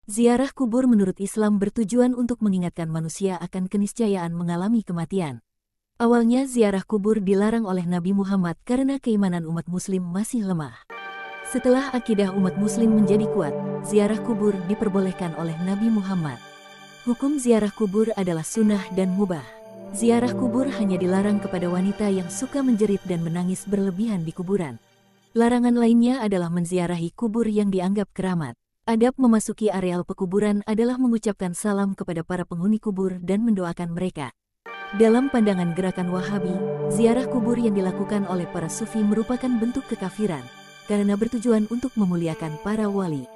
Ziarah kubur menurut Islam bertujuan untuk mengingatkan manusia akan keniscayaan mengalami kematian. Awalnya ziarah kubur dilarang oleh Nabi Muhammad karena keimanan umat muslim masih lemah. Setelah akidah umat muslim menjadi kuat, ziarah kubur diperbolehkan oleh Nabi Muhammad. Hukum ziarah kubur adalah sunnah dan mubah. Ziarah kubur hanya dilarang kepada wanita yang suka menjerit dan menangis berlebihan di kuburan. Larangan lainnya adalah menziarahi kubur yang dianggap keramat. Adab memasuki areal pekuburan adalah mengucapkan salam kepada para penghuni kubur dan mendoakan mereka. Dalam pandangan gerakan Wahabi, ziarah kubur yang dilakukan oleh para sufi merupakan bentuk kekafiran, karena bertujuan untuk memuliakan para wali.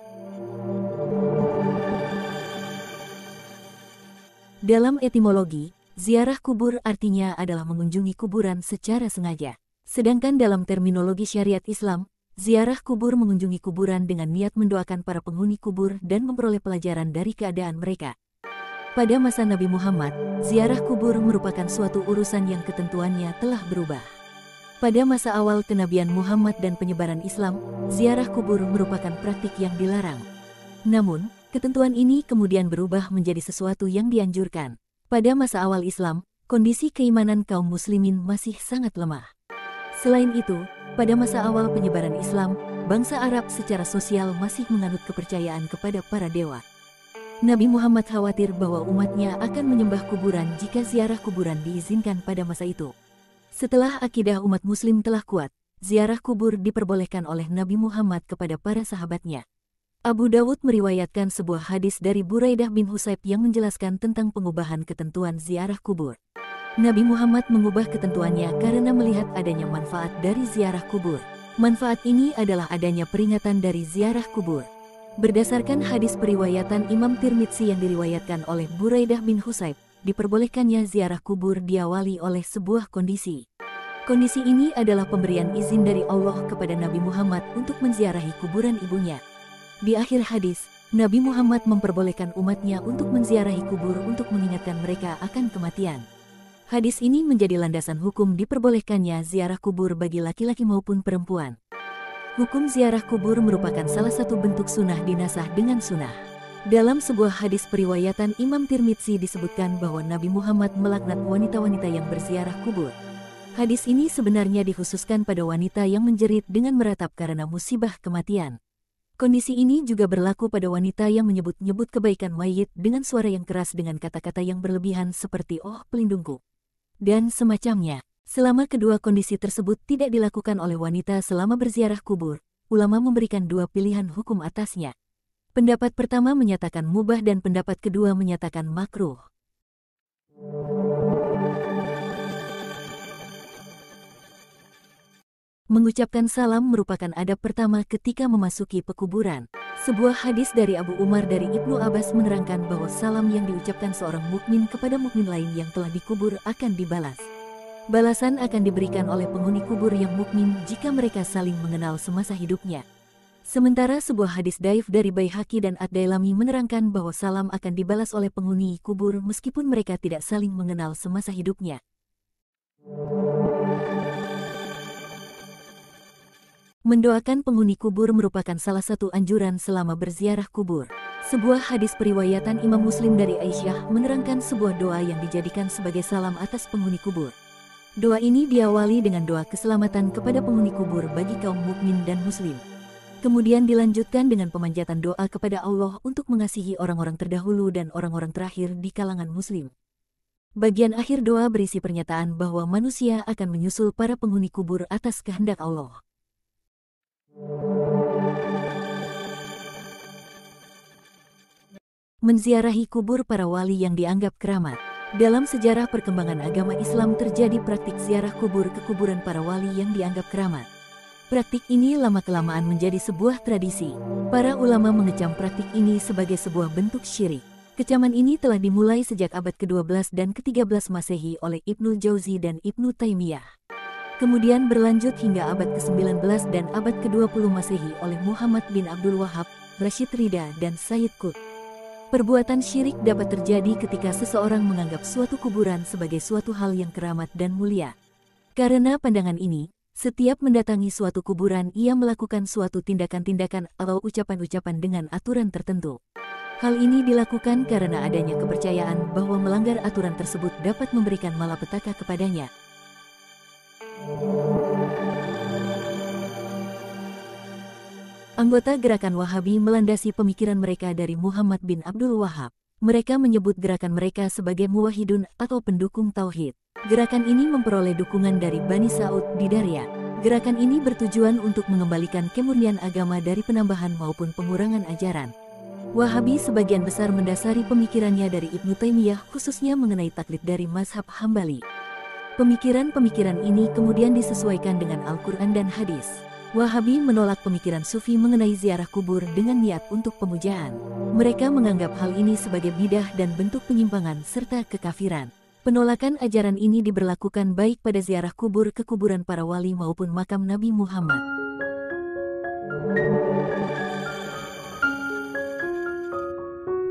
Dalam etimologi, ziarah kubur artinya adalah mengunjungi kuburan secara sengaja. Sedangkan dalam terminologi syariat Islam, ziarah kubur mengunjungi kuburan dengan niat mendoakan para penghuni kubur dan memperoleh pelajaran dari keadaan mereka. Pada masa Nabi Muhammad, ziarah kubur merupakan suatu urusan yang ketentuannya telah berubah. Pada masa awal kenabian Muhammad dan penyebaran Islam, ziarah kubur merupakan praktik yang dilarang. Namun, ketentuan ini kemudian berubah menjadi sesuatu yang dianjurkan. Pada masa awal Islam, kondisi keimanan kaum muslimin masih sangat lemah. Selain itu, pada masa awal penyebaran Islam, bangsa Arab secara sosial masih menganut kepercayaan kepada para dewa. Nabi Muhammad khawatir bahwa umatnya akan menyembah kuburan jika ziarah kuburan diizinkan pada masa itu. Setelah akidah umat muslim telah kuat, ziarah kubur diperbolehkan oleh Nabi Muhammad kepada para sahabatnya. Abu Dawud meriwayatkan sebuah hadis dari Buraidah bin Husayb yang menjelaskan tentang pengubahan ketentuan ziarah kubur. Nabi Muhammad mengubah ketentuannya karena melihat adanya manfaat dari ziarah kubur. Manfaat ini adalah adanya peringatan dari ziarah kubur. Berdasarkan hadis periwayatan Imam Tirmidzi yang diriwayatkan oleh Buraidah bin Husayb, diperbolehkannya ziarah kubur diawali oleh sebuah kondisi. Kondisi ini adalah pemberian izin dari Allah kepada Nabi Muhammad untuk menziarahi kuburan ibunya. Di akhir hadis, Nabi Muhammad memperbolehkan umatnya untuk menziarahi kubur untuk mengingatkan mereka akan kematian. Hadis ini menjadi landasan hukum diperbolehkannya ziarah kubur bagi laki-laki maupun perempuan. Hukum ziarah kubur merupakan salah satu bentuk sunnah dinasah dengan sunnah. Dalam sebuah hadis periwayatan Imam Tirmidzi disebutkan bahwa Nabi Muhammad melaknat wanita-wanita yang berziarah kubur. Hadis ini sebenarnya dikhususkan pada wanita yang menjerit dengan meratap karena musibah kematian. Kondisi ini juga berlaku pada wanita yang menyebut-nyebut kebaikan mayit dengan suara yang keras dengan kata-kata yang berlebihan seperti "oh pelindungku" dan semacamnya. Selama kedua kondisi tersebut tidak dilakukan oleh wanita selama berziarah kubur, ulama memberikan dua pilihan hukum atasnya. Pendapat pertama menyatakan mubah dan pendapat kedua menyatakan makruh. Mengucapkan salam merupakan adab pertama ketika memasuki pekuburan. Sebuah hadis dari Abu Umar dari Ibnu Abbas menerangkan bahwa salam yang diucapkan seorang mukmin kepada mukmin lain yang telah dikubur akan dibalas. Balasan akan diberikan oleh penghuni kubur yang mukmin jika mereka saling mengenal semasa hidupnya. Sementara sebuah hadis dhaif dari Baihaqi dan Ad-Dailami menerangkan bahwa salam akan dibalas oleh penghuni kubur meskipun mereka tidak saling mengenal semasa hidupnya. Mendoakan penghuni kubur merupakan salah satu anjuran selama berziarah kubur. Sebuah hadis periwayatan Imam Muslim dari Aisyah menerangkan sebuah doa yang dijadikan sebagai salam atas penghuni kubur. Doa ini diawali dengan doa keselamatan kepada penghuni kubur bagi kaum mukmin dan muslim. Kemudian dilanjutkan dengan pemanjatan doa kepada Allah untuk mengasihi orang-orang terdahulu dan orang-orang terakhir di kalangan muslim. Bagian akhir doa berisi pernyataan bahwa manusia akan menyusul para penghuni kubur atas kehendak Allah. Menziarahi kubur para wali yang dianggap keramat. Dalam sejarah perkembangan agama Islam terjadi praktik ziarah kubur ke kuburan para wali yang dianggap keramat. Praktik ini lama-kelamaan menjadi sebuah tradisi. Para ulama mengecam praktik ini sebagai sebuah bentuk syirik. Kecaman ini telah dimulai sejak abad ke-12 dan ke-13 Masehi oleh Ibnul Jauzi dan Ibnu Taimiyah. Kemudian berlanjut hingga abad ke-19 dan abad ke-20 Masehi oleh Muhammad bin Abdul Wahhab, Rashid Ridha, dan Sayyid Qutb. Perbuatan syirik dapat terjadi ketika seseorang menganggap suatu kuburan sebagai suatu hal yang keramat dan mulia. Karena pandangan ini, setiap mendatangi suatu kuburan ia melakukan suatu tindakan-tindakan atau ucapan-ucapan dengan aturan tertentu. Hal ini dilakukan karena adanya kepercayaan bahwa melanggar aturan tersebut dapat memberikan malapetaka kepadanya. Anggota gerakan Wahabi melandasi pemikiran mereka dari Muhammad bin Abdul Wahab. Mereka menyebut gerakan mereka sebagai muwahhidun atau pendukung tauhid. Gerakan ini memperoleh dukungan dari Bani Saud di Darya. Gerakan ini bertujuan untuk mengembalikan kemurnian agama dari penambahan maupun pengurangan ajaran. Wahabi sebagian besar mendasari pemikirannya dari Ibnu Taimiyah, khususnya mengenai taklid dari mazhab Hambali. Pemikiran-pemikiran ini kemudian disesuaikan dengan Al-Quran dan hadis. Wahabi menolak pemikiran Sufi mengenai ziarah kubur dengan niat untuk pemujaan. Mereka menganggap hal ini sebagai bidah dan bentuk penyimpangan serta kekafiran. Penolakan ajaran ini diberlakukan baik pada ziarah kubur ke kuburan para wali maupun makam Nabi Muhammad.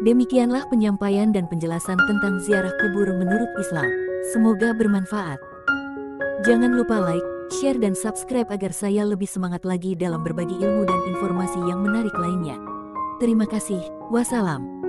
Demikianlah penyampaian dan penjelasan tentang ziarah kubur menurut Islam. Semoga bermanfaat. Jangan lupa like, share dan subscribe agar saya lebih semangat lagi dalam berbagi ilmu dan informasi yang menarik lainnya. Terima kasih. Wassalam.